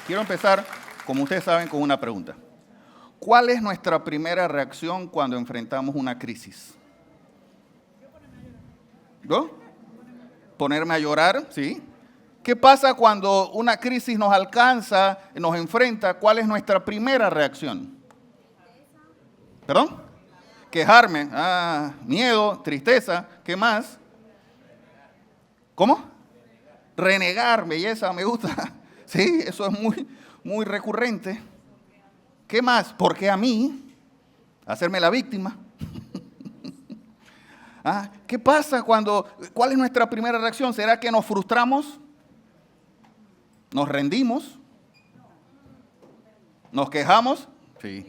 Quiero empezar, como ustedes saben, con una pregunta. ¿Cuál es nuestra primera reacción cuando enfrentamos una crisis? ¿Yo? Ponerme a llorar, ¿sí? ¿Qué pasa cuando una crisis nos alcanza, nos enfrenta? ¿Cuál es nuestra primera reacción? ¿Perdón? Quejarme, miedo, tristeza, ¿qué más? ¿Cómo? Renegar, belleza, me gusta. Sí, eso es muy recurrente. ¿Qué más? ¿Por qué a mí? Hacerme la víctima. ¿Qué pasa cuál es nuestra primera reacción? ¿Será que nos frustramos? ¿Nos rendimos? ¿Nos quejamos? Sí.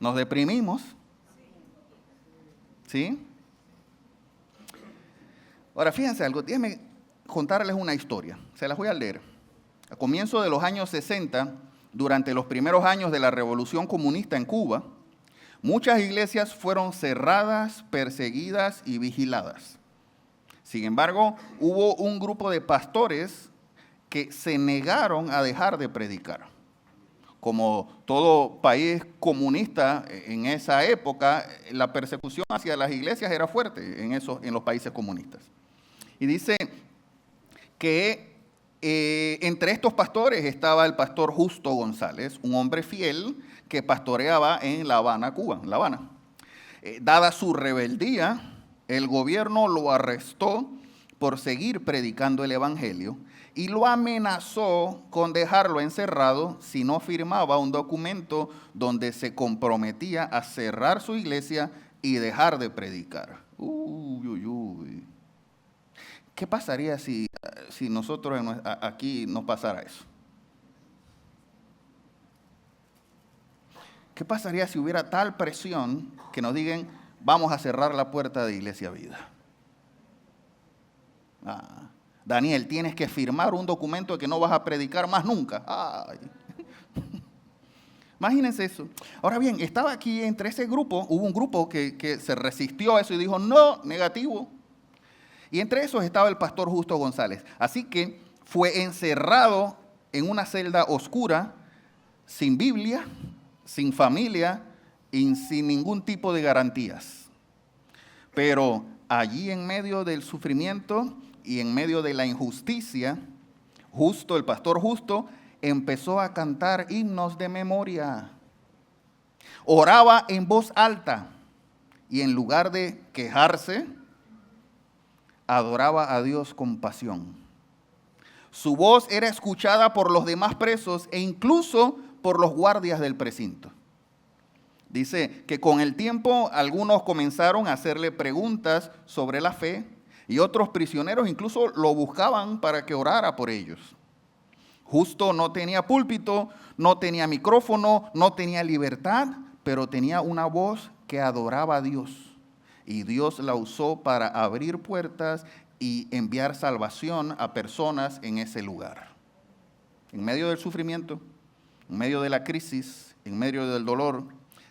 ¿Nos deprimimos? ¿Sí? Ahora, fíjense algo, déjenme contarles una historia, se las voy a leer. A comienzos de los años 60, durante los primeros años de la Revolución Comunista en Cuba, muchas iglesias fueron cerradas, perseguidas y vigiladas. Sin embargo, hubo un grupo de pastores que se negaron a dejar de predicar. Como todo país comunista en esa época, la persecución hacia las iglesias era fuerte en los países comunistas. Y dice que entre estos pastores estaba el pastor Justo González, un hombre fiel que pastoreaba en La Habana, Cuba, en La Habana. Dada su rebeldía, el gobierno lo arrestó por seguir predicando el evangelio y lo amenazó con dejarlo encerrado si no firmaba un documento donde se comprometía a cerrar su iglesia y dejar de predicar. ¿Qué pasaría si nosotros aquí nos pasara eso? ¿Qué pasaría si hubiera tal presión que nos digan, vamos a cerrar la puerta de Iglesia Vida? Daniel, tienes que firmar un documento de que no vas a predicar más nunca. Imagínense eso. Ahora bien, estaba aquí entre ese grupo, hubo un grupo que se resistió a eso y dijo, no, negativo. Y entre esos estaba el pastor Justo González. Así que fue encerrado en una celda oscura, sin Biblia, sin familia y sin ningún tipo de garantías. Pero allí en medio del sufrimiento y en medio de la injusticia, el pastor Justo, empezó a cantar himnos de memoria. Oraba en voz alta y en lugar de quejarse, adoraba a Dios con pasión. Su voz era escuchada por los demás presos e incluso por los guardias del precinto. Dice que con el tiempo algunos comenzaron a hacerle preguntas sobre la fe y otros prisioneros incluso lo buscaban para que orara por ellos. Justo no tenía púlpito, no tenía micrófono, no tenía libertad, pero tenía una voz que adoraba a Dios. Y Dios la usó para abrir puertas y enviar salvación a personas en ese lugar. En medio del sufrimiento, en medio de la crisis, en medio del dolor.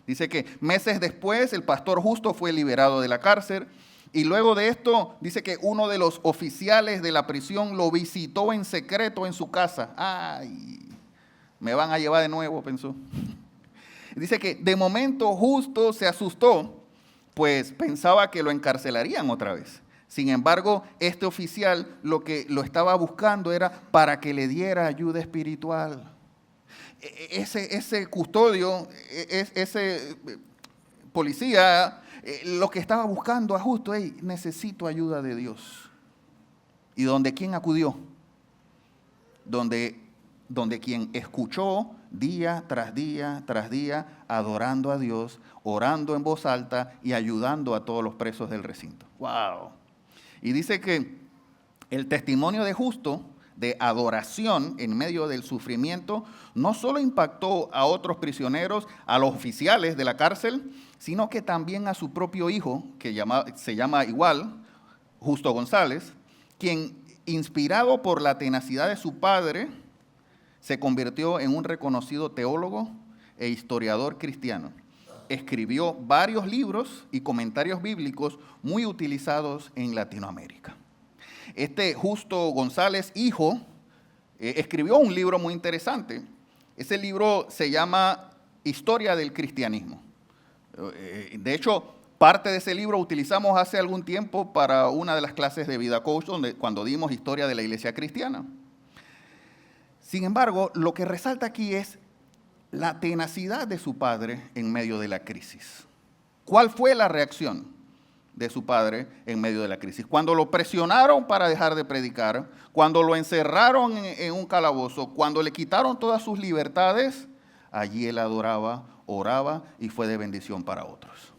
Dice que meses después el pastor Justo fue liberado de la cárcel y luego de esto dice que uno de los oficiales de la prisión lo visitó en secreto en su casa. Me van a llevar de nuevo, pensó. Dice que de momento Justo se asustó, pues pensaba que lo encarcelarían otra vez. Sin embargo, este oficial lo que lo estaba buscando era para que le diera ayuda espiritual. Ese custodio, ese policía, lo que estaba buscando a Justo, necesito ayuda de Dios. ¿Y donde quién acudió? Donde quien escuchó día tras día tras día, adorando a Dios, orando en voz alta y ayudando a todos los presos del recinto. ¡Wow! Y dice que el testimonio de Justo, de adoración en medio del sufrimiento, no solo impactó a otros prisioneros, a los oficiales de la cárcel, sino que también a su propio hijo, que se llama igual, Justo González, quien, inspirado por la tenacidad de su padre, se convirtió en un reconocido teólogo e historiador cristiano. Escribió varios libros y comentarios bíblicos muy utilizados en Latinoamérica. Este Justo González, hijo, escribió un libro muy interesante. Ese libro se llama Historia del Cristianismo. De hecho, parte de ese libro utilizamos hace algún tiempo para una de las clases de Vida Coach, cuando dimos historia de la iglesia cristiana. Sin embargo, lo que resalta aquí es la tenacidad de su padre en medio de la crisis. ¿Cuál fue la reacción de su padre en medio de la crisis? Cuando lo presionaron para dejar de predicar, cuando lo encerraron en un calabozo, cuando le quitaron todas sus libertades, allí él adoraba, oraba y fue de bendición para otros.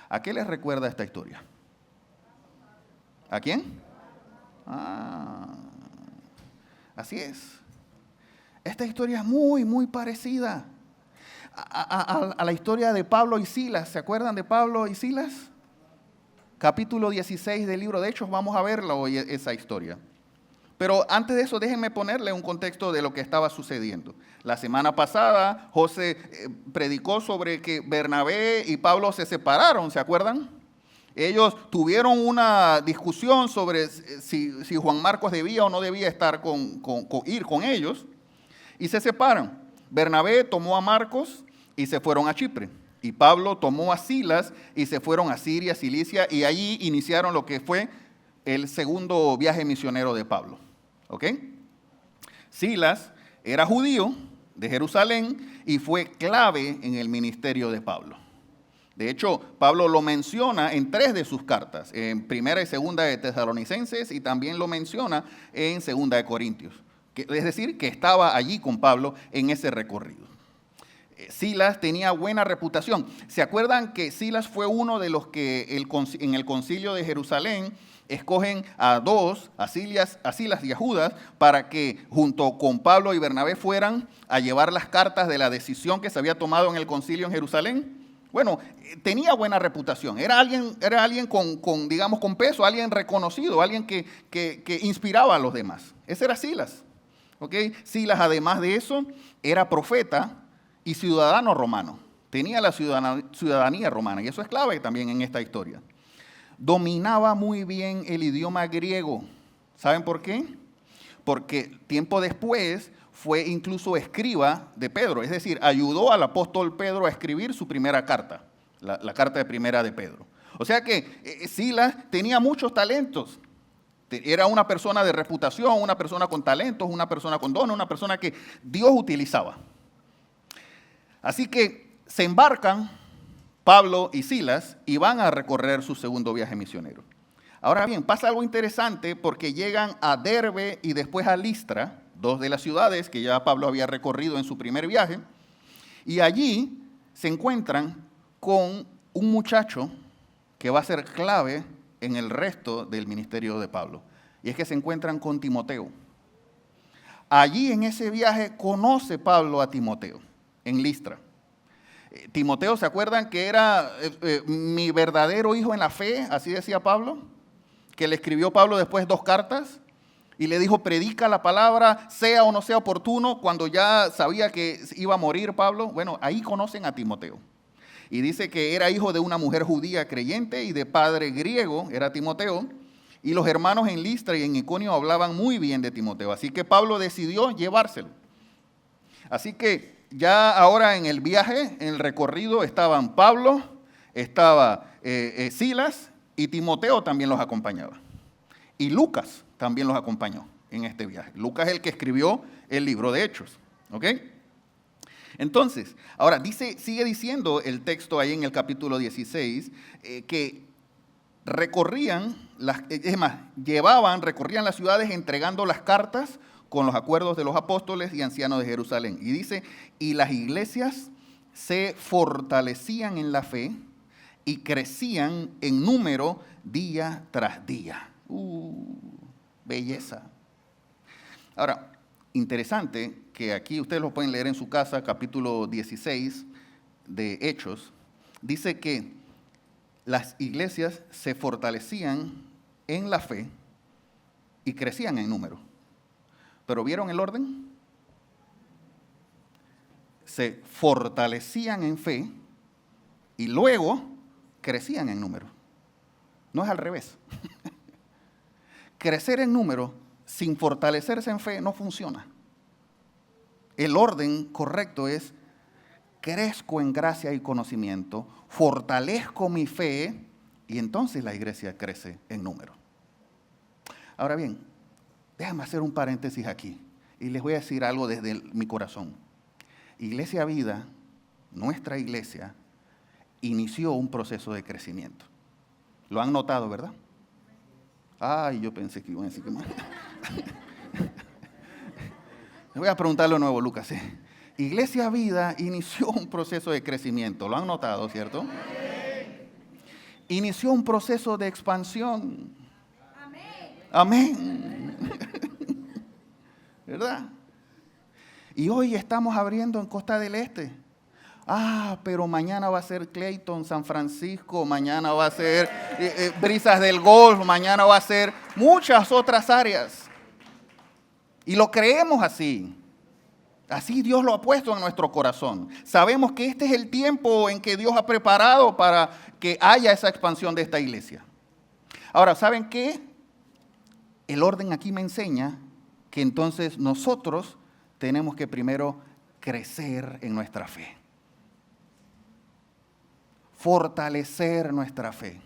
¿A qué les recuerda esta historia? ¿A quién? Así es. Esta historia es muy, muy parecida a la historia de Pablo y Silas. ¿Se acuerdan de Pablo y Silas? Capítulo 16 del libro de Hechos, vamos a verla hoy, esa historia. Pero antes de eso, déjenme ponerle un contexto de lo que estaba sucediendo. La semana pasada, José predicó sobre que Bernabé y Pablo se separaron, ¿se acuerdan? Ellos tuvieron una discusión sobre si Juan Marcos debía o no debía estar ir con ellos, y se separan. Bernabé tomó a Marcos y se fueron a Chipre. Y Pablo tomó a Silas y se fueron a Siria, Cilicia, y allí iniciaron lo que fue el segundo viaje misionero de Pablo. ¿Ok? Silas era judío de Jerusalén y fue clave en el ministerio de Pablo. De hecho, Pablo lo menciona en 3 de sus cartas, en 1 y 2 de Tesalonicenses, y también lo menciona en 2 de Corintios. Es decir, que estaba allí con Pablo en ese recorrido. Silas tenía buena reputación. ¿Se acuerdan que Silas fue uno de los que en el concilio de Jerusalén escogen a 2, a Silas y a Judas, para que junto con Pablo y Bernabé fueran a llevar las cartas de la decisión que se había tomado en el concilio en Jerusalén? Bueno, tenía buena reputación. Era alguien con, digamos, con peso, alguien reconocido, alguien que inspiraba a los demás. Ese era Silas. ¿Okay? Silas, además de eso, era profeta y ciudadano romano. Tenía la ciudadanía romana, y eso es clave también en esta historia. Dominaba muy bien el idioma griego. ¿Saben por qué? Porque tiempo después fue incluso escriba de Pedro, es decir, ayudó al apóstol Pedro a escribir su primera carta, la carta de primera de Pedro. O sea que Silas tenía muchos talentos. Era una persona de reputación, una persona con talentos, una persona con dones, una persona que Dios utilizaba. Así que se embarcan Pablo y Silas y van a recorrer su segundo viaje misionero. Ahora bien, pasa algo interesante porque llegan a Derbe y después a Listra, 2 de las ciudades que ya Pablo había recorrido en su primer viaje, y allí se encuentran con un muchacho que va a ser clave en el resto del ministerio de Pablo, y es que se encuentran con Timoteo. Allí en ese viaje conoce Pablo a Timoteo, en Listra. Timoteo, ¿se acuerdan que era mi verdadero hijo en la fe? Así decía Pablo, que le escribió Pablo después 2 cartas, y le dijo, predica la palabra, sea o no sea oportuno, cuando ya sabía que iba a morir Pablo. Bueno, ahí conocen a Timoteo. Y dice que era hijo de una mujer judía creyente y de padre griego, era Timoteo, y los hermanos en Listra y en Iconio hablaban muy bien de Timoteo, así que Pablo decidió llevárselo. Así que ya ahora en el viaje, en el recorrido, estaban Pablo, estaba Silas, y Timoteo también los acompañaba. Y Lucas también los acompañó en este viaje. Lucas es el que escribió el libro de Hechos. ¿Ok? Entonces, ahora sigue diciendo el texto ahí en el capítulo 16 que recorrían las ciudades entregando las cartas con los acuerdos de los apóstoles y ancianos de Jerusalén. Y dice, y las iglesias se fortalecían en la fe y crecían en número día tras día. Belleza. Ahora, interesante que aquí ustedes lo pueden leer en su casa, capítulo 16 de Hechos, dice que las iglesias se fortalecían en la fe y crecían en número. ¿Pero vieron el orden? Se fortalecían en fe y luego crecían en número. No es al revés. Crecer en número sin fortalecerse en fe no funciona. el orden correcto es: crezco en gracia y conocimiento, fortalezco mi fe, y entonces la iglesia crece en número. Ahora bien, déjame hacer un paréntesis aquí y les voy a decir algo desde mi corazón. Iglesia Vida, nuestra iglesia, inició un proceso de crecimiento. Lo han notado, ¿verdad? Ay, yo pensé que iban a decir que más. Le voy a preguntar de nuevo, Lucas. Iglesia Vida inició un proceso de crecimiento. ¿Lo han notado, cierto? Inició un proceso de expansión. Amén. ¿Verdad? Y hoy estamos abriendo en Costa del Este. Pero mañana va a ser Clayton, San Francisco, mañana va a ser Brisas del Golf, mañana va a ser muchas otras áreas. Y lo creemos así. Así Dios lo ha puesto en nuestro corazón. Sabemos que este es el tiempo en que Dios ha preparado para que haya esa expansión de esta iglesia. Ahora, ¿saben qué? El orden aquí me enseña que entonces nosotros tenemos que primero crecer en nuestra fe. Fortalecer nuestra fe.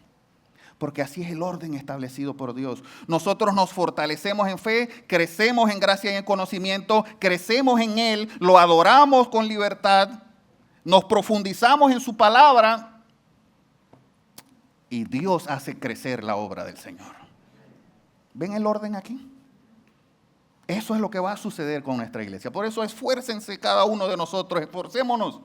Porque así es el orden establecido por Dios. Nosotros nos fortalecemos en fe, crecemos en gracia y en conocimiento, crecemos en Él, lo adoramos con libertad, nos profundizamos en su palabra y Dios hace crecer la obra del Señor. ¿Ven el orden aquí? Eso es lo que va a suceder con nuestra iglesia. Por eso esfuércense cada uno de nosotros, esforcémonos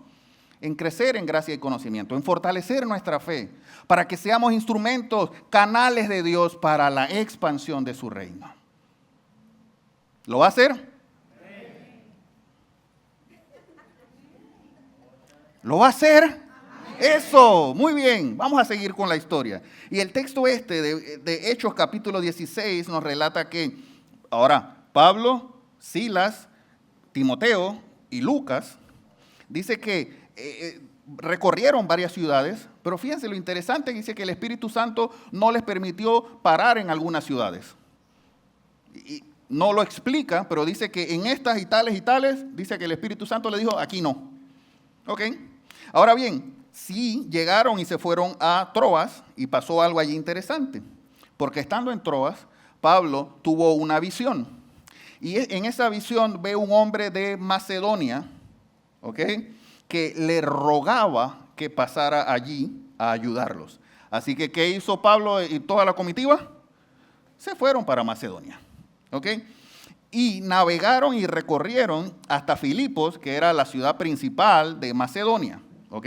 en crecer en gracia y conocimiento, en fortalecer nuestra fe, para que seamos instrumentos, canales de Dios para la expansión de su reino. ¿Lo va a hacer? ¿Lo va a hacer? Eso, muy bien, vamos a seguir con la historia. Y el texto de Hechos capítulo 16 nos relata que ahora Pablo, Silas, Timoteo y Lucas, dice que recorrieron varias ciudades, pero fíjense lo interesante, dice que el Espíritu Santo no les permitió parar en algunas ciudades. Y no lo explica, pero dice que en estas y tales, dice que el Espíritu Santo le dijo, aquí no. ¿Ok? Ahora bien, sí llegaron y se fueron a Troas y pasó algo allí interesante, porque estando en Troas, Pablo tuvo una visión. Y en esa visión ve un hombre de Macedonia, ¿ok?, que le rogaba que pasara allí a ayudarlos. Así que, ¿qué hizo Pablo y toda la comitiva? Se fueron para Macedonia, ¿ok? Y navegaron y recorrieron hasta Filipos, que era la ciudad principal de Macedonia, ¿ok?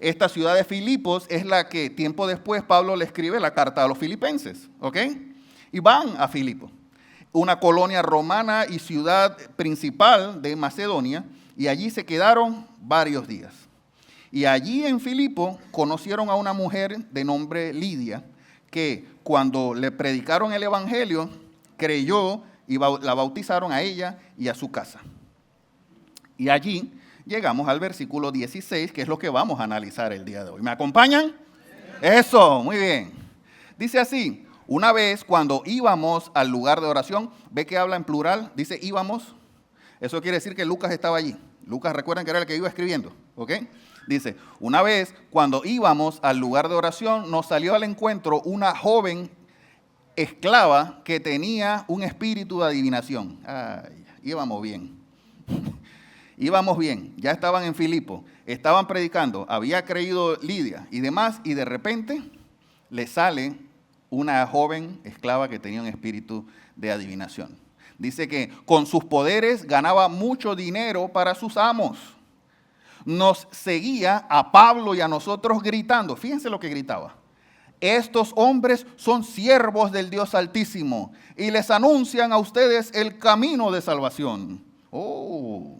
Esta ciudad de Filipos es la que tiempo después Pablo le escribe la carta a los filipenses, ¿ok? Y van a Filipos, una colonia romana y ciudad principal de Macedonia, y allí se quedaron varios días. Y allí en Filipo conocieron a una mujer de nombre Lidia, que cuando le predicaron el evangelio, creyó y la bautizaron a ella y a su casa. Y allí llegamos al versículo 16, que es lo que vamos a analizar el día de hoy. ¿Me acompañan? Sí. Eso, muy bien. Dice así: una vez cuando íbamos al lugar de oración, ve que habla en plural, dice íbamos. Eso quiere decir que Lucas estaba allí. Lucas, recuerden que era el que iba escribiendo, ¿ok? Dice, una vez cuando íbamos al lugar de oración, nos salió al encuentro una joven esclava que tenía un espíritu de adivinación. Ay, íbamos bien. Íbamos bien, ya estaban en Filipo, estaban predicando, había creído Lidia y demás, y de repente le sale una joven esclava que tenía un espíritu de adivinación. Dice que con sus poderes ganaba mucho dinero para sus amos. Nos seguía a Pablo y a nosotros gritando. Fíjense lo que gritaba. Estos hombres son siervos del Dios Altísimo y les anuncian a ustedes el camino de salvación. Oh,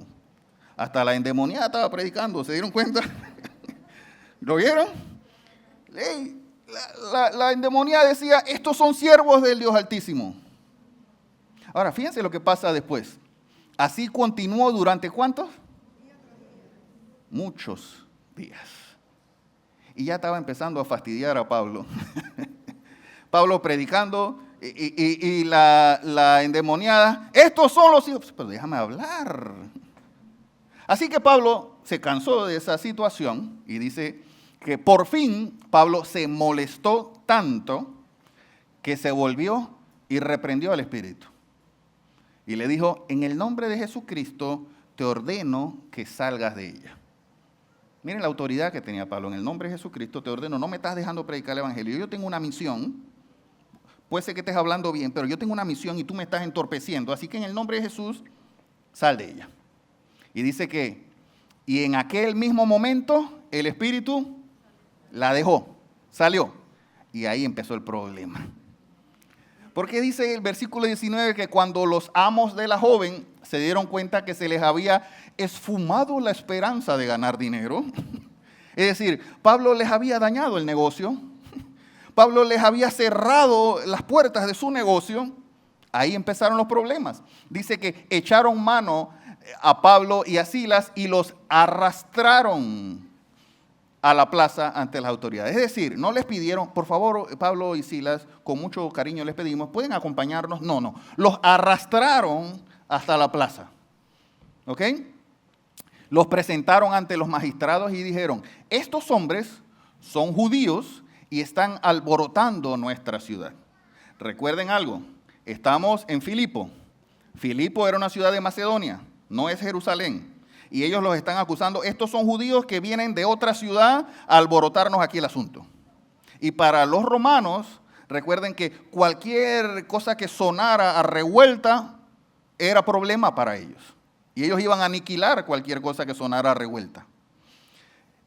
hasta la endemoniada estaba predicando, ¿se dieron cuenta? ¿Lo vieron? La endemoniada decía, estos son siervos del Dios Altísimo. Ahora, fíjense lo que pasa después. Así continuó durante ¿cuántos? Muchos días. Y ya estaba empezando a fastidiar a Pablo. Pablo predicando y la endemoniada. Estos son los hijos. Pero déjame hablar. Así que Pablo se cansó de esa situación y dice que por fin Pablo se molestó tanto que se volvió y reprendió al espíritu. Y le dijo, en el nombre de Jesucristo te ordeno que salgas de ella. Miren la autoridad que tenía Pablo. En el nombre de Jesucristo te ordeno, no me estás dejando predicar el evangelio. Yo tengo una misión. Puede ser que estés hablando bien, pero yo tengo una misión y tú me estás entorpeciendo. Así que en el nombre de Jesús, sal de ella. Y dice que, y en aquel mismo momento, el espíritu la dejó, salió. Y ahí empezó el problema. Porque dice el versículo 19 que cuando los amos de la joven se dieron cuenta que se les había esfumado la esperanza de ganar dinero. Es decir, Pablo les había dañado el negocio. Pablo les había cerrado las puertas de su negocio. Ahí empezaron los problemas. Dice que echaron mano a Pablo y a Silas y los arrastraron a la plaza ante las autoridades. Es decir, no les pidieron, por favor, Pablo y Silas, con mucho cariño les pedimos, ¿pueden acompañarnos? No. Los arrastraron hasta la plaza. ¿Ok? Los presentaron ante los magistrados y dijeron, estos hombres son judíos y están alborotando nuestra ciudad. Recuerden algo, estamos en Filipo. Filipo era una ciudad de Macedonia, no es Jerusalén. Y ellos los están acusando. Estos son judíos que vienen de otra ciudad a alborotarnos aquí el asunto. Y para los romanos, recuerden que cualquier cosa que sonara a revuelta era problema para ellos. Y ellos iban a aniquilar cualquier cosa que sonara a revuelta.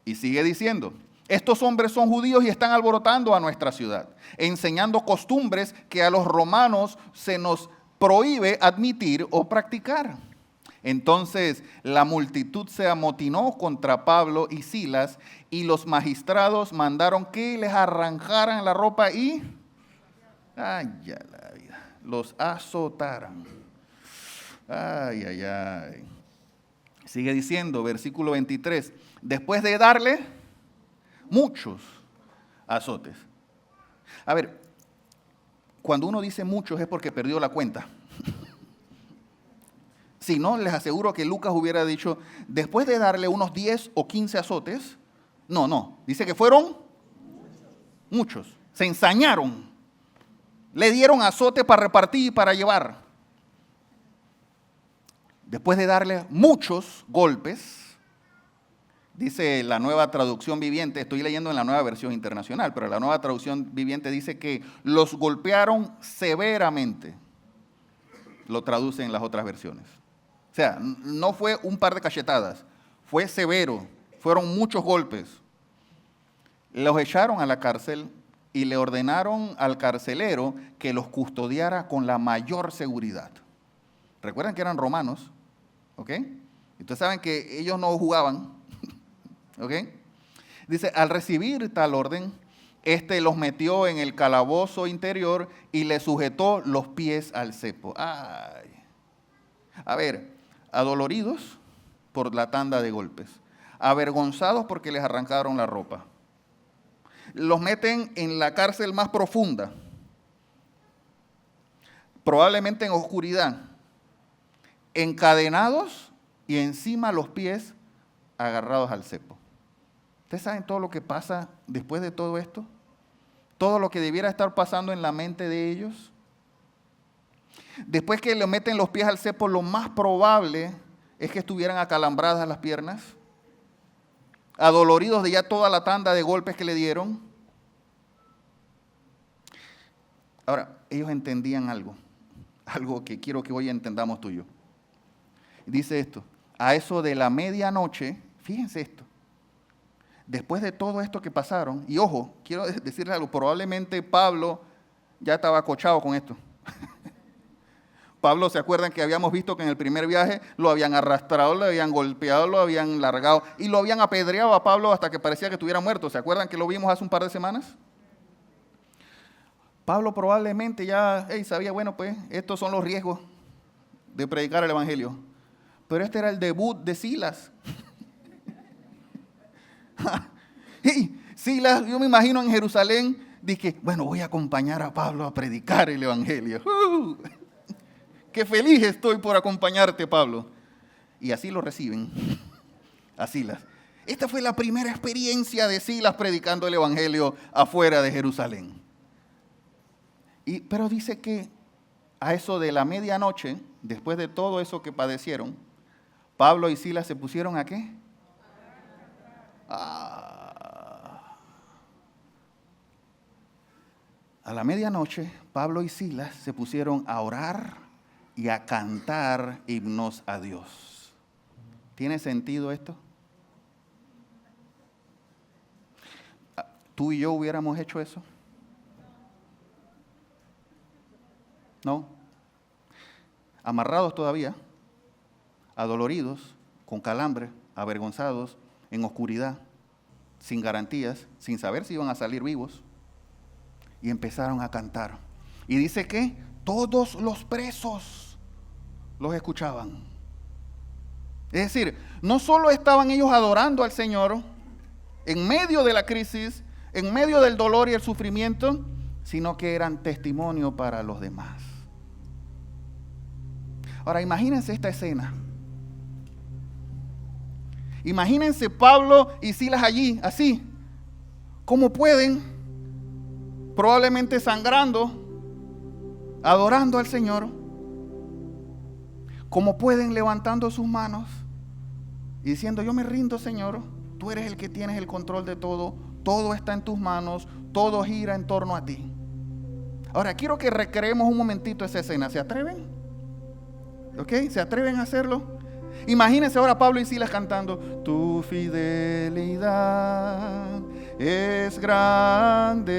Y sigue diciendo, estos hombres son judíos y están alborotando a nuestra ciudad, enseñando costumbres que a los romanos se nos prohíbe admitir o practicar. Entonces la multitud se amotinó contra Pablo y Silas y los magistrados mandaron que les arrancaran la ropa y los azotaran. Sigue diciendo, versículo 23, después de darle muchos azotes. A ver, cuando uno dice muchos es porque perdió la cuenta. Si no, les aseguro que Lucas hubiera dicho, después de darle unos 10 o 15 azotes, no, dice que fueron muchos, se ensañaron, le dieron azote para repartir y para llevar. Después de darle muchos golpes, dice la Nueva Traducción Viviente, estoy leyendo en la Nueva Versión Internacional, pero la Nueva Traducción Viviente dice que los golpearon severamente, lo traducen en las otras versiones. O sea, no fue un par de cachetadas, fue severo, fueron muchos golpes. Los echaron a la cárcel y le ordenaron al carcelero que los custodiara con la mayor seguridad. Recuerden que eran romanos, ¿ok? Ustedes saben que ellos no jugaban, ¿ok? Dice, al recibir tal orden, los metió en el calabozo interior y le sujetó los pies al cepo. ¡Ay! A ver, adoloridos por la tanda de golpes, avergonzados porque les arrancaron la ropa. Los meten en la cárcel más profunda, probablemente en oscuridad, encadenados y encima los pies agarrados al cepo. ¿Ustedes saben todo lo que pasa después de todo esto? Todo lo que debiera estar pasando en la mente de ellos. Después que le meten los pies al cepo, lo más probable es que estuvieran acalambradas las piernas, adoloridos de ya toda la tanda de golpes que le dieron. Ahora, ellos entendían algo que quiero que hoy entendamos tú y yo. Dice esto, a eso de la medianoche, fíjense esto, después de todo esto que pasaron, y ojo, quiero decirles algo, probablemente Pablo ya estaba acochado con esto. Pablo, ¿se acuerdan que habíamos visto que en el primer viaje lo habían arrastrado, lo habían golpeado, lo habían largado y lo habían apedreado a Pablo hasta que parecía que estuviera muerto? ¿Se acuerdan que lo vimos hace un par de semanas? Pablo probablemente ya sabía, bueno, pues estos son los riesgos de predicar el evangelio. Pero este era el debut de Silas. Silas, yo me imagino en Jerusalén, dije, bueno, voy a acompañar a Pablo a predicar el evangelio. Qué feliz estoy por acompañarte, Pablo. Y así lo reciben. a Silas. Esta fue la primera experiencia de Silas predicando el evangelio afuera de Jerusalén. Pero dice que a eso de la medianoche, después de todo eso que padecieron, Pablo y Silas se pusieron ¿a qué? A la medianoche, Pablo y Silas se pusieron a orar y a cantar himnos a Dios. ¿Tiene sentido esto? ¿Tú y yo hubiéramos hecho eso? ¿No? Amarrados todavía, adoloridos, con calambre, avergonzados, en oscuridad, sin garantías, sin saber si iban a salir vivos. Y empezaron a cantar. Y dice que todos los presos los escuchaban. Es decir, no solo estaban ellos adorando al Señor en medio de la crisis, en medio del dolor y el sufrimiento, sino que eran testimonio para los demás. Ahora, imagínense esta escena. Imagínense Pablo y Silas allí, así. ¿Cómo pueden? Probablemente sangrando, adorando al Señor. ¿Cómo pueden? Levantando sus manos y diciendo: yo me rindo, Señor. Tú eres el que tienes el control de todo. Todo está en tus manos. Todo gira en torno a ti. Ahora, quiero que recreemos un momentito esa escena. ¿Se atreven? ¿Ok? ¿Se atreven a hacerlo? Imagínense ahora Pablo y Silas cantando: tu fidelidad es grande,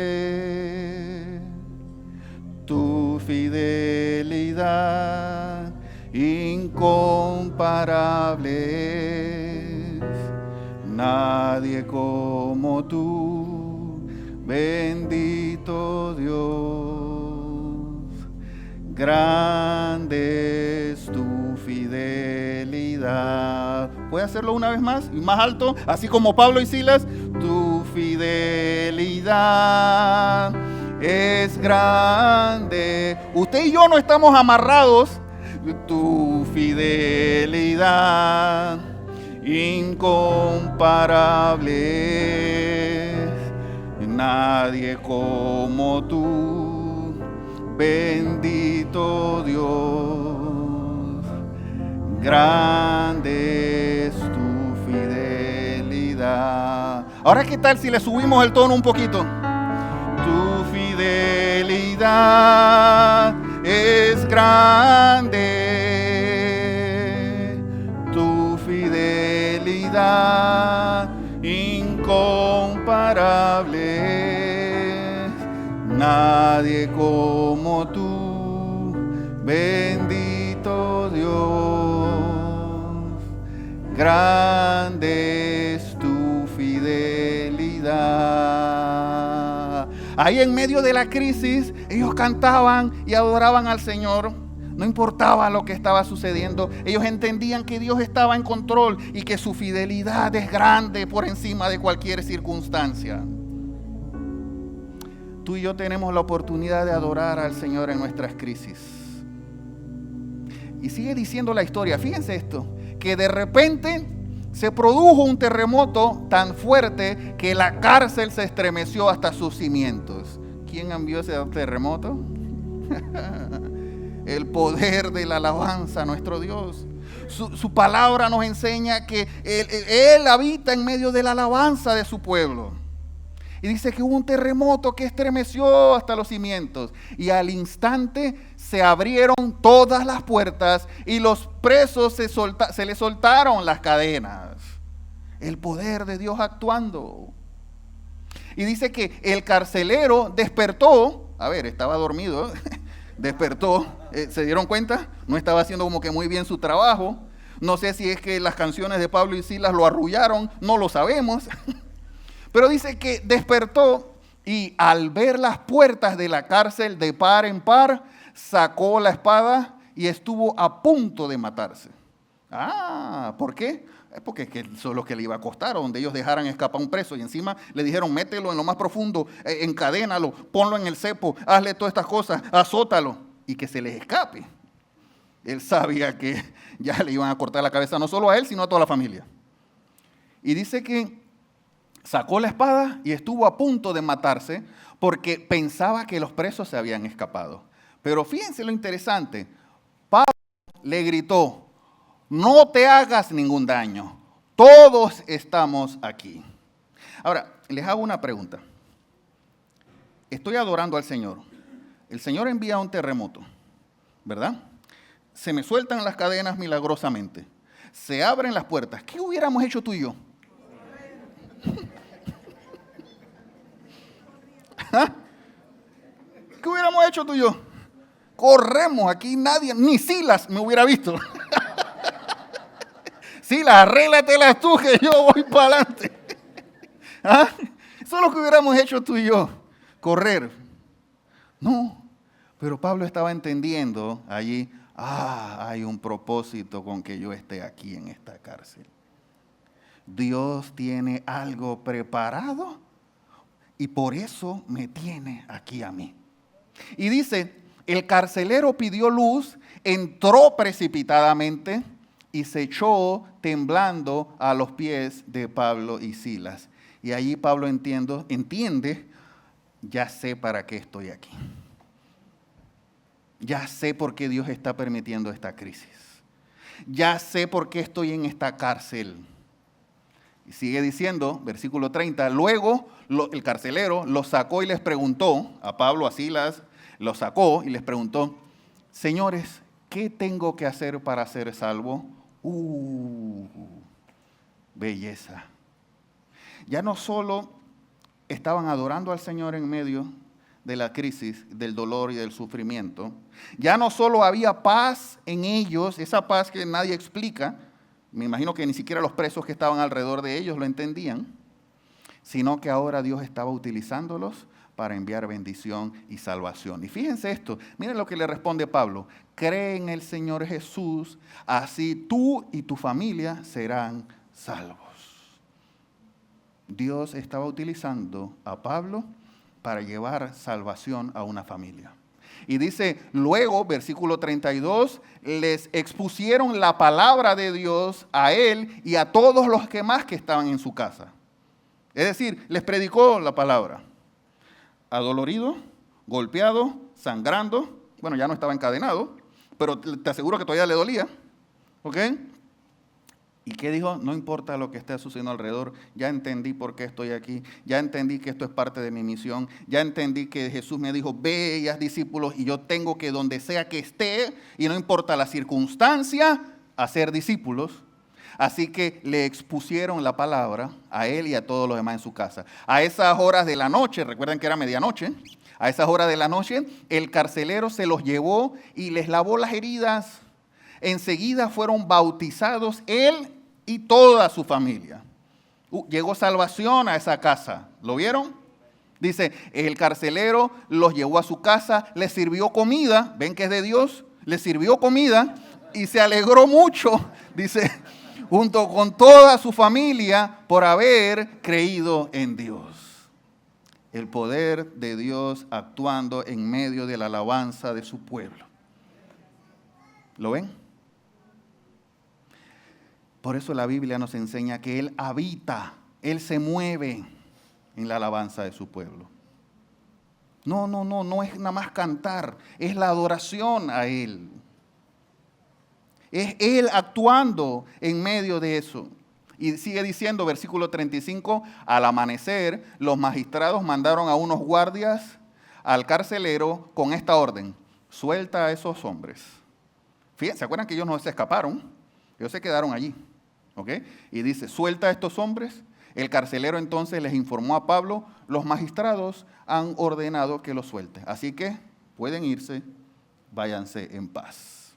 tu fidelidad incomparable, nadie como tú, bendito Dios. Grande es tu fidelidad. ¿Puede hacerlo una vez más y más alto? Así como Pablo y Silas. Tu fidelidad es grande. Usted y yo no estamos amarrados. Tu fidelidad incomparable. Nadie como tú. Bendito Dios, grande es tu fidelidad. Ahora, ¿qué tal si le subimos el tono un poquito? Tu fidelidad es grande, tu fidelidad incomparable. Nadie como tú, bendito Dios, grande es tu fidelidad. Ahí en medio de la crisis, ellos cantaban y adoraban al Señor. No importaba lo que estaba sucediendo, ellos entendían que Dios estaba en control y que su fidelidad es grande por encima de cualquier circunstancia. Tú y yo tenemos la oportunidad de adorar al Señor en nuestras crisis. Y sigue diciendo la historia, fíjense esto, que de repente se produjo un terremoto tan fuerte que la cárcel se estremeció hasta sus cimientos. ¿Quién envió ese terremoto? El poder de la alabanza a nuestro Dios. Su palabra nos enseña que Él habita en medio de la alabanza de su pueblo. Y dice que hubo un terremoto que estremeció hasta los cimientos. Y al instante se abrieron todas las puertas y los presos se les soltaron las cadenas. El poder de Dios actuando. Y dice que el carcelero despertó. A ver, estaba dormido. Despertó. ¿Se dieron cuenta? No estaba haciendo como que muy bien su trabajo. No sé si es que las canciones de Pablo y Silas lo arrullaron. No lo sabemos. Pero dice que despertó y al ver las puertas de la cárcel de par en par, sacó la espada y estuvo a punto de matarse. ¿Por qué? Porque es que eso es lo que le iba a costar, donde ellos dejaran escapar un preso y encima le dijeron: mételo en lo más profundo, encadénalo, ponlo en el cepo, hazle todas estas cosas, azótalo y que se les escape. Él sabía que ya le iban a cortar la cabeza no solo a él, sino a toda la familia. Y dice que sacó la espada y estuvo a punto de matarse porque pensaba que los presos se habían escapado. Pero fíjense lo interesante, Pablo le gritó, no te hagas ningún daño, todos estamos aquí. Ahora, les hago una pregunta. Estoy adorando al Señor. El Señor envía un terremoto, ¿verdad? Se me sueltan las cadenas milagrosamente. Se abren las puertas. ¿Qué hubiéramos hecho tú y yo? ¿Ah? ¿Qué hubiéramos hecho tú y yo? Corremos, aquí nadie, ni Silas me hubiera visto. Silas, arréglatelas tú que yo voy para adelante. ¿Ah? Eso es lo que hubiéramos hecho tú y yo, correr. No, pero Pablo estaba entendiendo allí, hay un propósito con que yo esté aquí en esta cárcel. Dios tiene algo preparado y por eso me tiene aquí a mí. Y dice, el carcelero pidió luz, entró precipitadamente y se echó temblando a los pies de Pablo y Silas. Y allí Pablo entiende, ya sé para qué estoy aquí. Ya sé por qué Dios está permitiendo esta crisis. Ya sé por qué estoy en esta cárcel. Y sigue diciendo, versículo 30, luego el carcelero los sacó y les preguntó, a Pablo, a Silas, los sacó y les preguntó, señores, ¿qué tengo que hacer para ser salvo? Belleza. Ya no solo estaban adorando al Señor en medio de la crisis, del dolor y del sufrimiento, ya no solo había paz en ellos, esa paz que nadie explica, me imagino que ni siquiera los presos que estaban alrededor de ellos lo entendían, sino que ahora Dios estaba utilizándolos para enviar bendición y salvación. Y fíjense esto, miren lo que le responde Pablo, cree en el Señor Jesús, así tú y tu familia serán salvos. Dios estaba utilizando a Pablo para llevar salvación a una familia. Y dice, luego, versículo 32, les expusieron la palabra de Dios a él y a todos los que más que estaban en su casa. Es decir, les predicó la palabra. Adolorido, golpeado, sangrando, bueno, ya no estaba encadenado, pero te aseguro que todavía le dolía, ¿ok? ¿Y qué dijo? No importa lo que esté sucediendo alrededor, ya entendí por qué estoy aquí, ya entendí que esto es parte de mi misión, ya entendí que Jesús me dijo, ve y haz discípulos, y yo tengo que donde sea que esté, y no importa la circunstancia, hacer discípulos. Así que le expusieron la palabra a él y a todos los demás en su casa. A esas horas de la noche, recuerden que era medianoche, a esas horas de la noche, el carcelero se los llevó y les lavó las heridas. Enseguida fueron bautizados él y toda su familia. Llegó salvación a esa casa. ¿Lo vieron? Dice, el carcelero los llevó a su casa, les sirvió comida, ven que es de Dios, les sirvió comida y se alegró mucho, dice, junto con toda su familia por haber creído en Dios. El poder de Dios actuando en medio de la alabanza de su pueblo. ¿Lo ven? Por eso la Biblia nos enseña que Él habita, Él se mueve en la alabanza de su pueblo. No es nada más cantar, es la adoración a Él. Es Él actuando en medio de eso. Y sigue diciendo, versículo 35, al amanecer, los magistrados mandaron a unos guardias al carcelero con esta orden, suelta a esos hombres. Fíjense, ¿se acuerdan que ellos no se escaparon? Ellos se quedaron allí. ¿Ok? Y dice, suelta a estos hombres. El carcelero entonces les informó a Pablo, los magistrados han ordenado que los suelte. Así que pueden irse, váyanse en paz.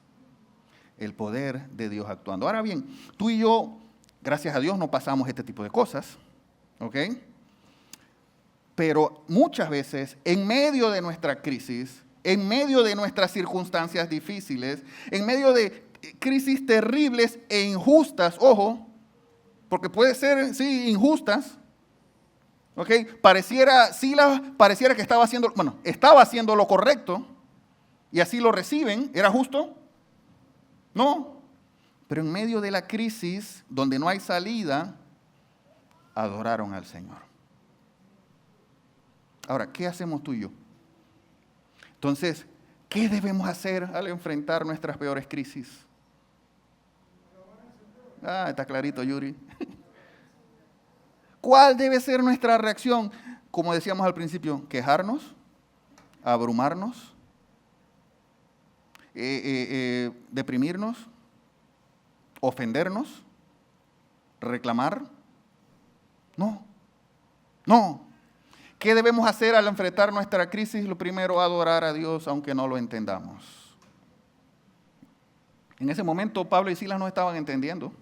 El poder de Dios actuando. Ahora bien, tú y yo, gracias a Dios, no pasamos este tipo de cosas. ¿Ok? Pero muchas veces, en medio de nuestra crisis, en medio de nuestras circunstancias difíciles, en medio de crisis terribles e injustas, ojo, porque puede ser, sí, injustas, ¿ok? Silas pareciera que estaba haciendo lo correcto, y así lo reciben, ¿era justo? No, pero en medio de la crisis, donde no hay salida, adoraron al Señor. Ahora, ¿qué hacemos tú y yo? Entonces, ¿qué debemos hacer al enfrentar nuestras peores crisis? Está clarito, Yuri. ¿Cuál debe ser nuestra reacción? Como decíamos al principio, quejarnos, abrumarnos, deprimirnos, ofendernos, reclamar. No. ¿Qué debemos hacer al enfrentar nuestra crisis? Lo primero, adorar a Dios aunque no lo entendamos. En ese momento Pablo y Silas no estaban entendiendo.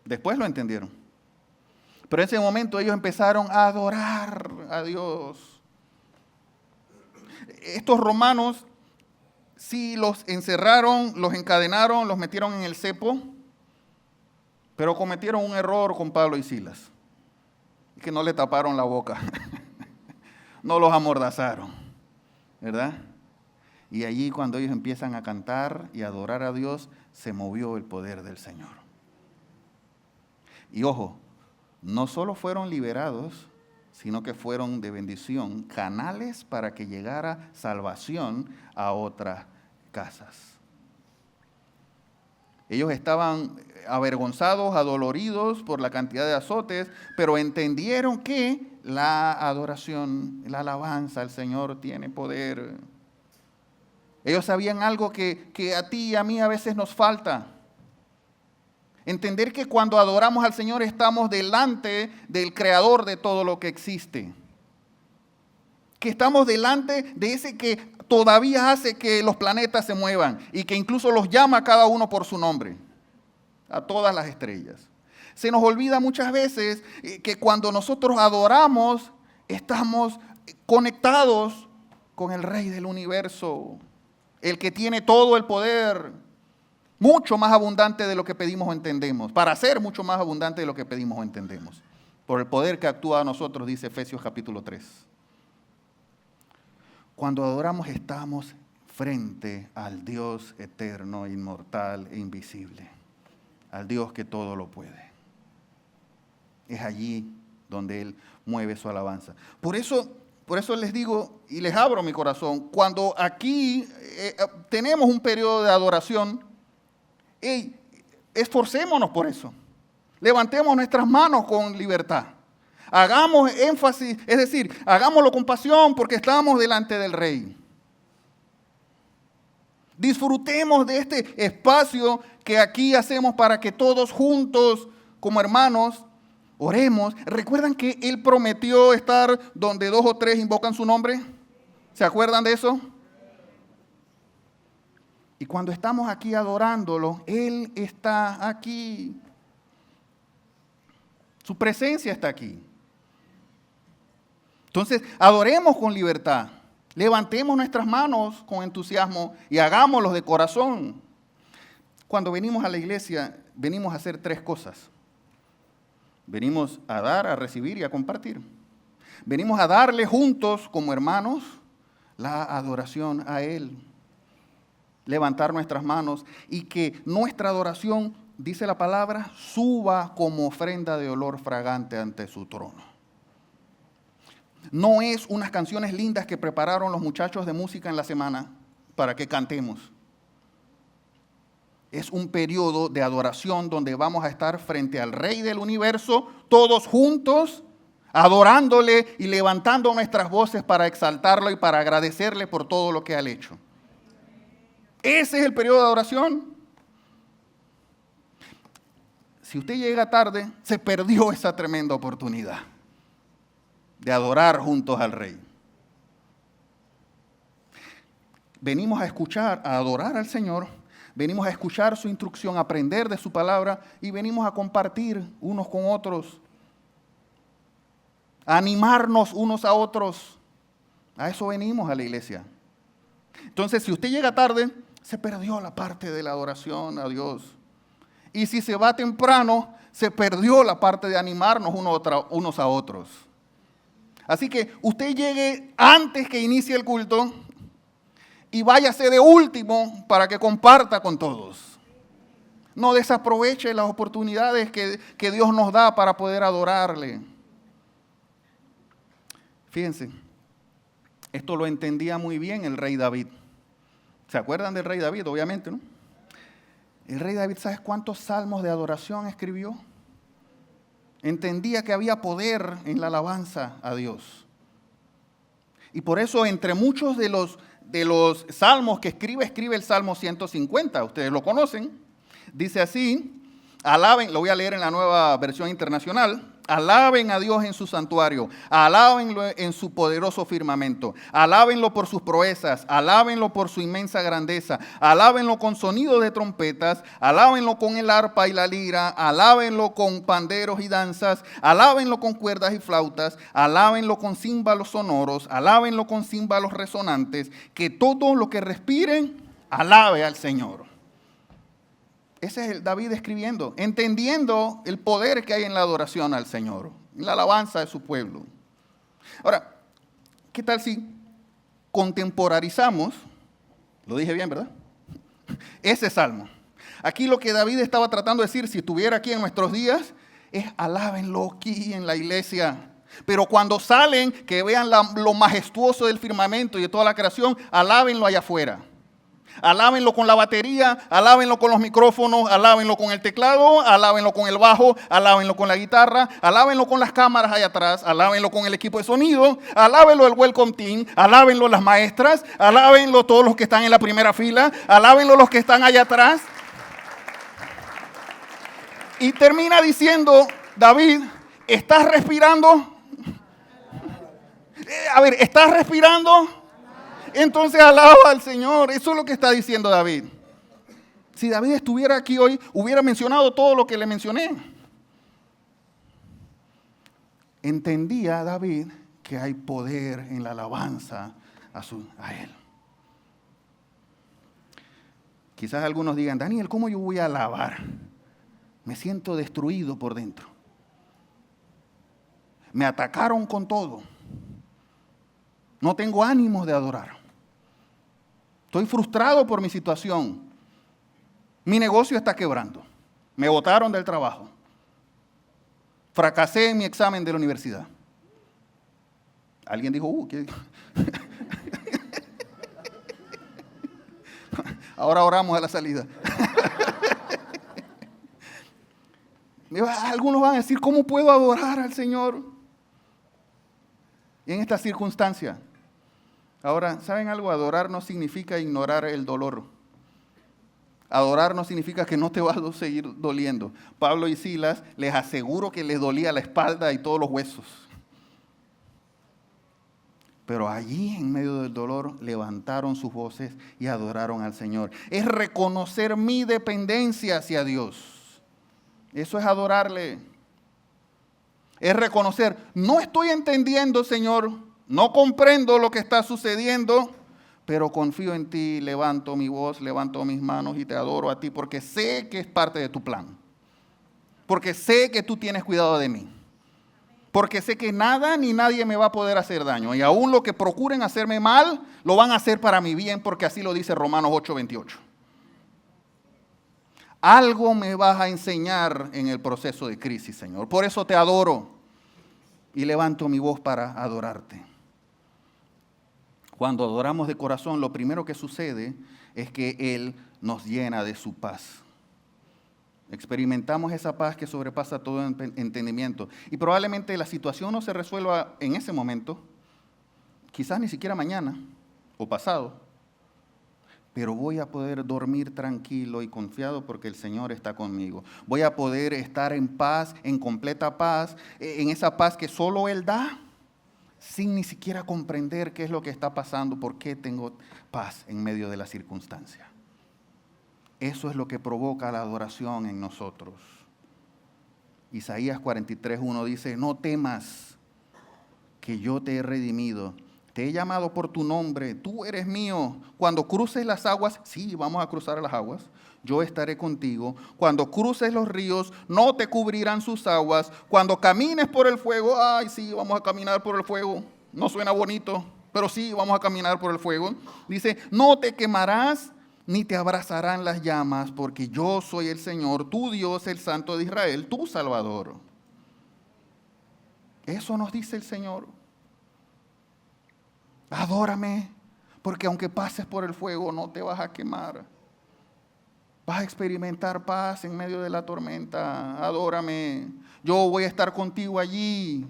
Después lo entendieron. Pero en ese momento ellos empezaron a adorar a Dios. Estos romanos sí los encerraron, los encadenaron, los metieron en el cepo, pero cometieron un error con Pablo y Silas. Que no le taparon la boca, no los amordazaron, ¿verdad? Y allí cuando ellos empiezan a cantar y a adorar a Dios, se movió el poder del Señor. Y ojo, no solo fueron liberados, sino que fueron de bendición, canales para que llegara salvación a otras casas. Ellos estaban avergonzados, adoloridos por la cantidad de azotes, pero entendieron que la adoración, la alabanza al Señor tiene poder. Ellos sabían algo que a ti y a mí a veces nos falta. Entender que cuando adoramos al Señor estamos delante del Creador de todo lo que existe. Que estamos delante de ese que todavía hace que los planetas se muevan y que incluso los llama a cada uno por su nombre, a todas las estrellas. Se nos olvida muchas veces que cuando nosotros adoramos, estamos conectados con el Rey del universo, el que tiene todo el poder, mucho más abundante de lo que pedimos o entendemos, para ser mucho más abundante de lo que pedimos o entendemos, por el poder que actúa a nosotros, dice Efesios capítulo 3. Cuando adoramos estamos frente al Dios eterno, inmortal e invisible, al Dios que todo lo puede. Es allí donde Él mueve su alabanza. Por eso les digo y les abro mi corazón, cuando aquí tenemos un periodo de adoración, esforcémonos por eso. Levantemos nuestras manos con libertad. Hagamos énfasis, es decir, hagámoslo con pasión porque estamos delante del Rey. Disfrutemos de este espacio que aquí hacemos para que todos juntos, como hermanos, oremos. ¿Recuerdan que Él prometió estar donde 2 o 3 invocan su nombre? ¿Se acuerdan de eso? Y cuando estamos aquí adorándolo, Él está aquí. Su presencia está aquí. Entonces, adoremos con libertad, levantemos nuestras manos con entusiasmo y hagámoslo de corazón. Cuando venimos a la iglesia, venimos a hacer 3 cosas. Venimos a dar, a recibir y a compartir. Venimos a darle juntos como hermanos la adoración a Él. Levantar nuestras manos y que nuestra adoración, dice la palabra, suba como ofrenda de olor fragante ante su trono. No es unas canciones lindas que prepararon los muchachos de música en la semana para que cantemos. Es un periodo de adoración donde vamos a estar frente al Rey del universo, todos juntos, adorándole y levantando nuestras voces para exaltarlo y para agradecerle por todo lo que ha hecho. Ese es el periodo de adoración. Si usted llega tarde, se perdió esa tremenda oportunidad de adorar juntos al Rey. Venimos a escuchar, a adorar al Señor, venimos a escuchar su instrucción, a aprender de su palabra y venimos a compartir unos con otros, a animarnos unos a otros. A eso venimos a la iglesia. Entonces, si usted llega tarde, se perdió la parte de la adoración a Dios. Y si se va temprano, se perdió la parte de animarnos unos a otros. Así que usted llegue antes que inicie el culto y váyase de último para que comparta con todos. No desaproveche las oportunidades que Dios nos da para poder adorarle. Fíjense, esto lo entendía muy bien el rey David. ¿Se acuerdan del rey David? Obviamente, ¿no? El rey David, ¿sabes cuántos salmos de adoración escribió? Entendía que había poder en la alabanza a Dios. Y por eso, entre muchos de los salmos que escribe el Salmo 150, ustedes lo conocen. Dice así, alaben, lo voy a leer en la Nueva Versión Internacional. Alaben a Dios en su santuario, alábenlo en su poderoso firmamento, alábenlo por sus proezas, alábenlo por su inmensa grandeza, alábenlo con sonido de trompetas, alábenlo con el arpa y la lira, alábenlo con panderos y danzas, alábenlo con cuerdas y flautas, alábenlo con címbalos sonoros, alábenlo con címbalos resonantes, que todo lo que respiren, alabe al Señor. Ese es el David escribiendo, entendiendo el poder que hay en la adoración al Señor, en la alabanza de su pueblo. Ahora, ¿qué tal si contemporarizamos, lo dije bien, ¿verdad? Ese salmo. Aquí lo que David estaba tratando de decir, si estuviera aquí en nuestros días, es alábenlo aquí en la iglesia. Pero cuando salen, que vean lo majestuoso del firmamento y de toda la creación, alábenlo allá afuera. Alábenlo con la batería, alábenlo con los micrófonos, alábenlo con el teclado, alábenlo con el bajo, alábenlo con la guitarra, alábenlo con las cámaras allá atrás, alábenlo con el equipo de sonido, alábenlo el welcome team, alábenlo las maestras, alábenlo todos los que están en la primera fila, alábenlo los que están allá atrás. Y termina diciendo, David, ¿estás respirando? ¿Estás respirando? Entonces alaba al Señor. Eso es lo que está diciendo David. Si David estuviera aquí hoy, hubiera mencionado todo lo que le mencioné. Entendía David que hay poder en la alabanza a él. Quizás algunos digan, Daniel, ¿cómo yo voy a alabar? Me siento destruido por dentro. Me atacaron con todo. No tengo ánimos de adorar. Estoy frustrado por mi situación. Mi negocio está quebrando. Me botaron del trabajo. Fracasé en mi examen de la universidad. Alguien dijo, ¿qué? Ahora oramos a la salida. Algunos van a decir, ¿cómo puedo adorar al Señor en esta circunstancia? Ahora, ¿saben algo? Adorar no significa ignorar el dolor. Adorar no significa que no te vas a seguir doliendo. Pablo y Silas, les aseguro que les dolía la espalda y todos los huesos. Pero allí, en medio del dolor, levantaron sus voces y adoraron al Señor. Es reconocer mi dependencia hacia Dios. Eso es adorarle. Es reconocer, no estoy entendiendo, Señor. No comprendo lo que está sucediendo, pero confío en ti, levanto mi voz, levanto mis manos y te adoro a ti porque sé que es parte de tu plan. Porque sé que tú tienes cuidado de mí. Porque sé que nada ni nadie me va a poder hacer daño. Y aún lo que procuren hacerme mal, lo van a hacer para mi bien, porque así lo dice Romanos 8:28. Algo me vas a enseñar en el proceso de crisis, Señor. Por eso te adoro y levanto mi voz para adorarte. Cuando adoramos de corazón, lo primero que sucede es que Él nos llena de su paz. Experimentamos esa paz que sobrepasa todo entendimiento. Y probablemente la situación no se resuelva en ese momento, quizás ni siquiera mañana o pasado, pero voy a poder dormir tranquilo y confiado porque el Señor está conmigo. Voy a poder estar en paz, en completa paz, en esa paz que solo Él da, sin ni siquiera comprender qué es lo que está pasando, por qué tengo paz en medio de la circunstancia. Eso es lo que provoca la adoración en nosotros. Isaías 43:1 dice, no temas que yo te he redimido. Te he llamado por tu nombre, tú eres mío. Cuando cruces las aguas, sí, vamos a cruzar las aguas, yo estaré contigo. Cuando cruces los ríos, no te cubrirán sus aguas. Cuando camines por el fuego, ay, sí, vamos a caminar por el fuego. No suena bonito, pero sí, vamos a caminar por el fuego. Dice, no te quemarás ni te abrazarán las llamas, porque yo soy el Señor, tu Dios, el Santo de Israel, tu Salvador. Eso nos dice el Señor. Adórame, porque aunque pases por el fuego, no te vas a quemar. Vas a experimentar paz en medio de la tormenta. Adórame. Yo voy a estar contigo allí.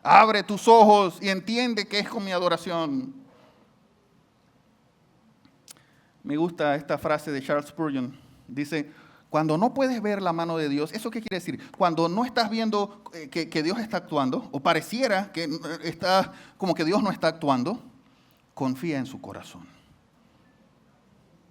Abre tus ojos y entiende que es con mi adoración. Me gusta esta frase de Charles Spurgeon. Dice, cuando no puedes ver la mano de Dios, ¿eso qué quiere decir? Cuando no estás viendo que Dios está actuando, o pareciera que está como que Dios no está actuando, confía en su corazón.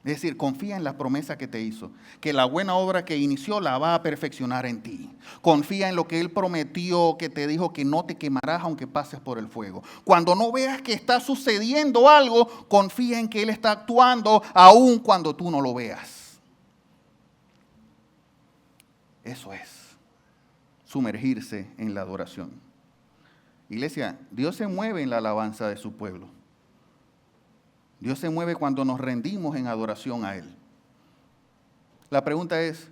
Es decir, confía en la promesa que te hizo, que la buena obra que inició la va a perfeccionar en ti. Confía en lo que Él prometió, que te dijo que no te quemarás aunque pases por el fuego. Cuando no veas que está sucediendo algo, confía en que Él está actuando aun cuando tú no lo veas. Eso es sumergirse en la adoración. Iglesia, Dios se mueve en la alabanza de su pueblo. Dios se mueve cuando nos rendimos en adoración a Él. La pregunta es,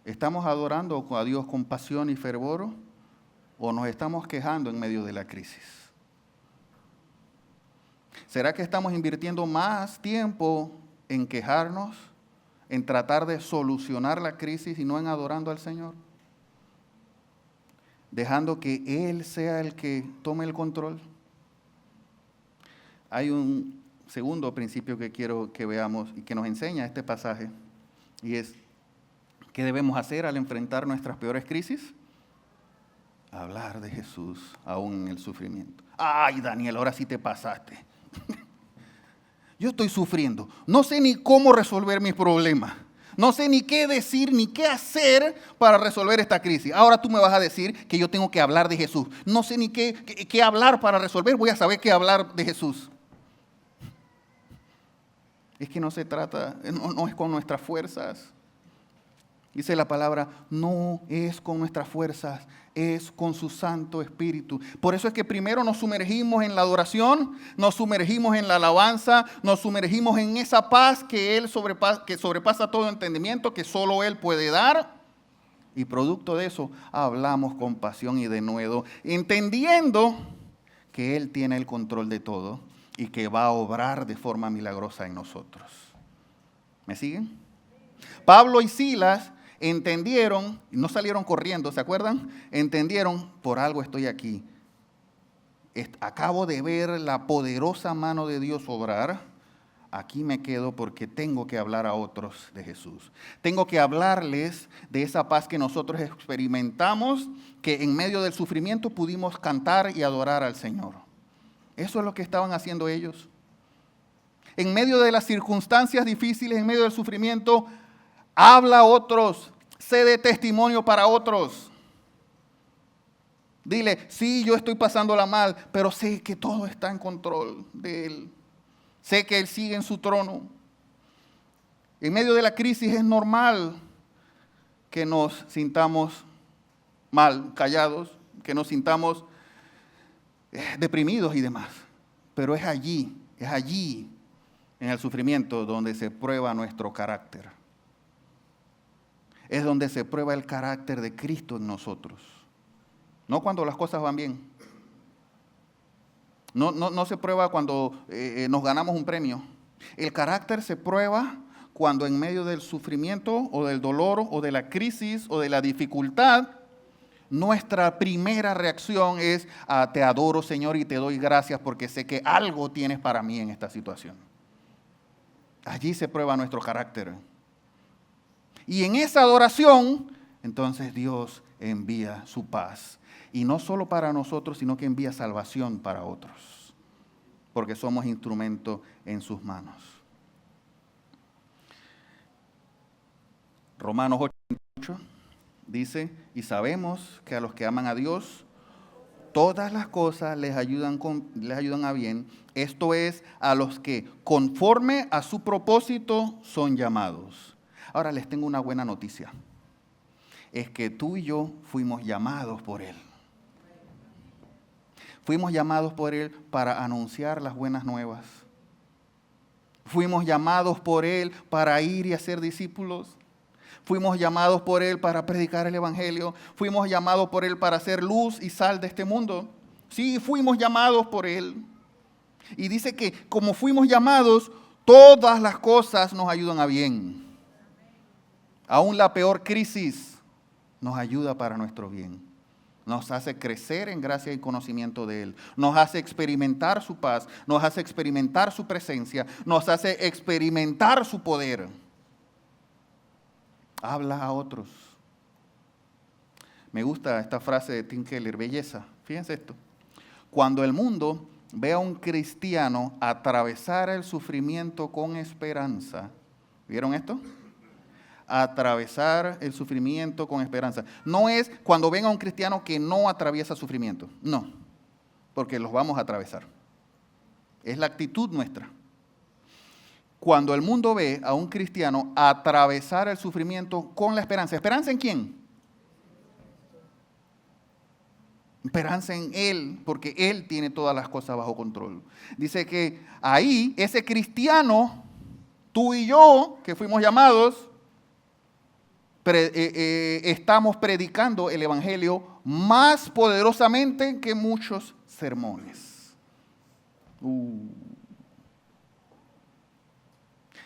¿estamos adorando a Dios con pasión y fervor o nos estamos quejando en medio de la crisis? ¿Será que estamos invirtiendo más tiempo en quejarnos, en tratar de solucionar la crisis y no en adorando al Señor? Dejando que Él sea el que tome el control. Hay un segundo principio que quiero que veamos y que nos enseña este pasaje, y es, ¿qué debemos hacer al enfrentar nuestras peores crisis? Hablar de Jesús aún en el sufrimiento. Ay, Daniel, ahora sí te pasaste. Yo estoy sufriendo, no sé ni cómo resolver mis problemas, no sé ni qué decir, ni qué hacer para resolver esta crisis. Ahora tú me vas a decir que yo tengo que hablar de Jesús. No sé ni qué hablar para resolver, voy a saber qué hablar de Jesús. Es que no se trata, no es con nuestras fuerzas. Dice la palabra, no es con nuestras fuerzas, es con su Santo Espíritu. Por eso es que primero nos sumergimos en la adoración, nos sumergimos en la alabanza, nos sumergimos en esa paz que sobrepasa todo entendimiento, que solo Él puede dar. Y producto de eso hablamos con pasión y denuedo, entendiendo que Él tiene el control de todo y que va a obrar de forma milagrosa en nosotros. ¿Me siguen? Pablo y Silas entendieron, no salieron corriendo, ¿se acuerdan? Entendieron, por algo estoy aquí. Acabo de ver la poderosa mano de Dios obrar. Aquí me quedo porque tengo que hablar a otros de Jesús. Tengo que hablarles de esa paz que nosotros experimentamos, que en medio del sufrimiento pudimos cantar y adorar al Señor. Eso es lo que estaban haciendo ellos. En medio de las circunstancias difíciles, en medio del sufrimiento, habla a otros, sé de testimonio para otros. Dile, sí, yo estoy pasándola mal, pero sé que todo está en control de Él. Sé que Él sigue en su trono. En medio de la crisis es normal que nos sintamos mal, callados, que nos sintamos deprimidos y demás. Pero es allí en el sufrimiento donde se prueba nuestro carácter. Es donde se prueba el carácter de Cristo en nosotros. No cuando las cosas van bien. No se prueba cuando nos ganamos un premio. El carácter se prueba cuando en medio del sufrimiento o del dolor o de la crisis o de la dificultad, nuestra primera reacción es, te adoro, Señor, y te doy gracias porque sé que algo tienes para mí en esta situación. Allí se prueba nuestro carácter. Y en esa adoración, entonces Dios envía su paz. Y no solo para nosotros, sino que envía salvación para otros. Porque somos instrumento en sus manos. Romanos 8:8 dice, y sabemos que a los que aman a Dios, todas las cosas les ayudan a bien. Esto es, a los que conforme a su propósito son llamados. Ahora les tengo una buena noticia. Es que tú y yo fuimos llamados por Él. Fuimos llamados por Él para anunciar las buenas nuevas. Fuimos llamados por Él para ir y hacer discípulos. Fuimos llamados por Él para predicar el Evangelio. Fuimos llamados por Él para ser luz y sal de este mundo. Sí, fuimos llamados por Él. Y dice que como fuimos llamados, todas las cosas nos ayudan a bien. Aún la peor crisis nos ayuda para nuestro bien. Nos hace crecer en gracia y conocimiento de Él. Nos hace experimentar su paz. Nos hace experimentar su presencia. Nos hace experimentar su poder. Habla a otros. Me gusta esta frase de Tim Keller, belleza. Fíjense esto. Cuando el mundo ve a un cristiano atravesar el sufrimiento con esperanza. ¿Vieron esto? Atravesar el sufrimiento con esperanza. No es cuando ven a un cristiano que no atraviesa sufrimiento. No, porque los vamos a atravesar. Es la actitud nuestra. Cuando el mundo ve a un cristiano atravesar el sufrimiento con la esperanza. ¿Esperanza en quién? Esperanza en Él, porque Él tiene todas las cosas bajo control. Dice que ahí ese cristiano, tú y yo, que fuimos llamados, estamos predicando el Evangelio más poderosamente que muchos sermones.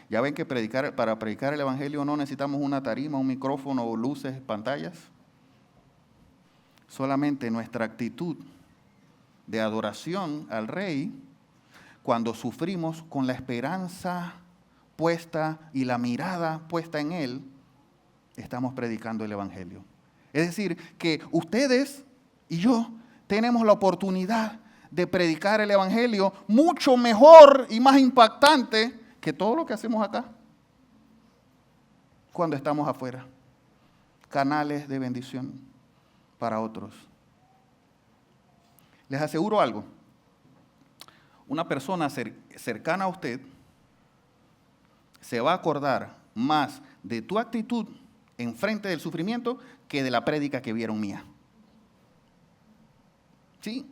Ya ven que para predicar el Evangelio no necesitamos una tarima, un micrófono, luces, pantallas. Solamente nuestra actitud de adoración al Rey, cuando sufrimos con la esperanza puesta y la mirada puesta en Él, estamos predicando el Evangelio. Es decir, que ustedes y yo tenemos la oportunidad de predicar el Evangelio mucho mejor y más impactante que todo lo que hacemos acá cuando estamos afuera. Canales de bendición para otros. Les aseguro algo. Una persona cercana a usted se va a acordar más de tu actitud en frente del sufrimiento que de la prédica que vieron mía. ¿Sí?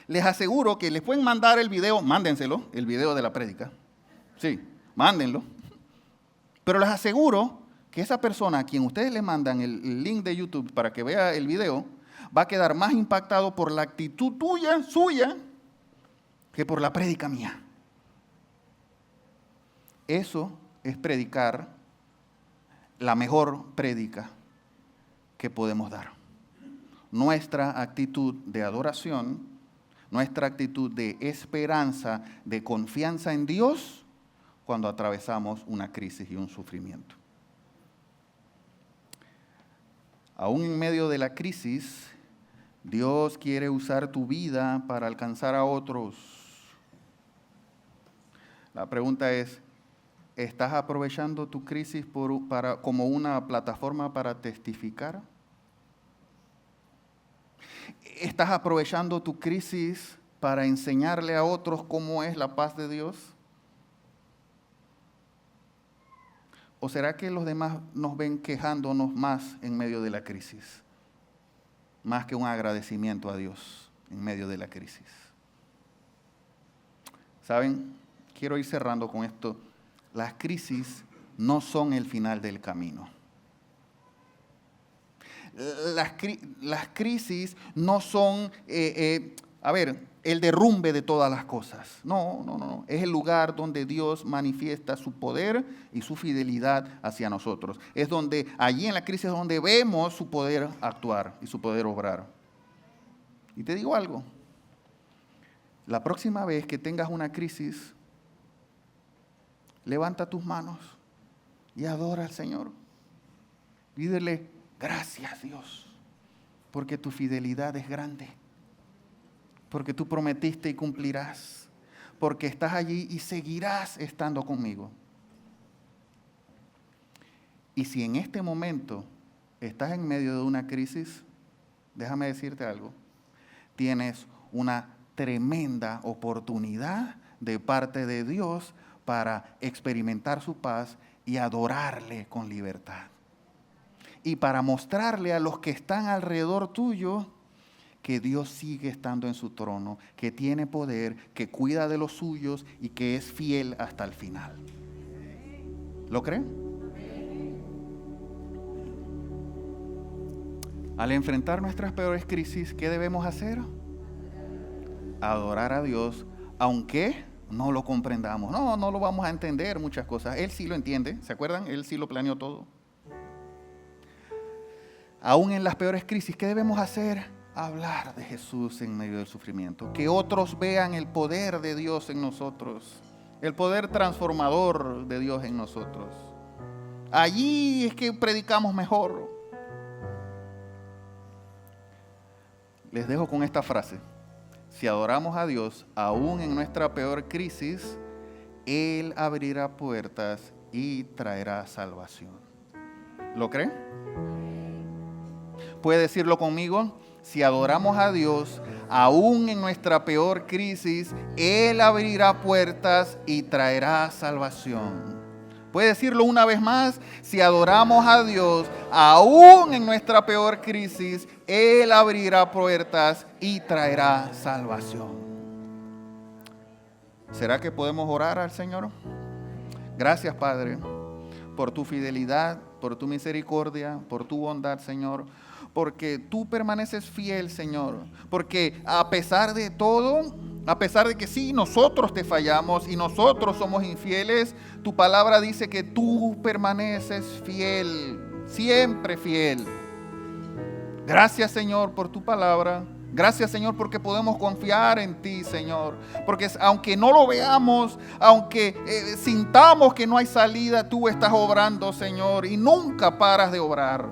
Les aseguro que les pueden mandar el video, mándenselo, el video de la prédica. Sí, mándenlo. Pero les aseguro que esa persona a quien ustedes le mandan el link de YouTube para que vea el video, va a quedar más impactado por la actitud suya, que por la prédica mía. Eso es predicar la mejor prédica que podemos dar. Nuestra actitud de adoración, nuestra actitud de esperanza, de confianza en Dios cuando atravesamos una crisis y un sufrimiento. Aún en medio de la crisis, Dios quiere usar tu vida para alcanzar a otros. La pregunta es, ¿estás aprovechando tu crisis como una plataforma para testificar? ¿Estás aprovechando tu crisis para enseñarle a otros cómo es la paz de Dios? ¿O será que los demás nos ven quejándonos más en medio de la crisis? Más que un agradecimiento a Dios en medio de la crisis. ¿Saben? Quiero ir cerrando con esto. Las crisis no son el final del camino. Las crisis no son, el derrumbe de todas las cosas. No. Es el lugar donde Dios manifiesta su poder y su fidelidad hacia nosotros. Es donde, allí en la crisis es donde vemos su poder actuar y su poder obrar. Y te digo algo. La próxima vez que tengas una crisis, levanta tus manos y adora al Señor. Pídele, gracias Dios, porque tu fidelidad es grande. Porque tú prometiste y cumplirás. Porque estás allí y seguirás estando conmigo. Y si en este momento estás en medio de una crisis, déjame decirte algo. Tienes una tremenda oportunidad de parte de Dios para experimentar su paz y adorarle con libertad. Y para mostrarle a los que están alrededor tuyo que Dios sigue estando en su trono, que tiene poder, que cuida de los suyos y que es fiel hasta el final. ¿Lo creen? Al enfrentar nuestras peores crisis, ¿qué debemos hacer? Adorar a Dios, aunque no lo comprendamos. No lo vamos a entender muchas cosas. Él sí lo entiende, ¿se acuerdan? Él sí lo planeó todo. Aún en las peores crisis, ¿qué debemos hacer? Hablar de Jesús en medio del sufrimiento. Que otros vean el poder de Dios en nosotros. El poder transformador de Dios en nosotros. Allí es que predicamos mejor. Les dejo con esta frase. Si adoramos a Dios, aún en nuestra peor crisis, Él abrirá puertas y traerá salvación. ¿Lo creen? ¿Puede decirlo conmigo? Si adoramos a Dios, aún en nuestra peor crisis, Él abrirá puertas y traerá salvación. ¿Puede decirlo una vez más? Si adoramos a Dios, aún en nuestra peor crisis, Él abrirá puertas y traerá salvación. ¿Será que podemos orar al Señor? Gracias, Padre, por tu fidelidad, por tu misericordia, por tu bondad, Señor. Porque tú permaneces fiel, Señor. Porque a pesar de todo, a pesar de que sí, nosotros te fallamos y nosotros somos infieles, tu palabra dice que tú permaneces fiel, siempre fiel. Gracias, Señor, por tu palabra. Gracias, Señor, porque podemos confiar en ti, Señor. Porque aunque no lo veamos, aunque sintamos que no hay salida, tú estás obrando, Señor, y nunca paras de obrar.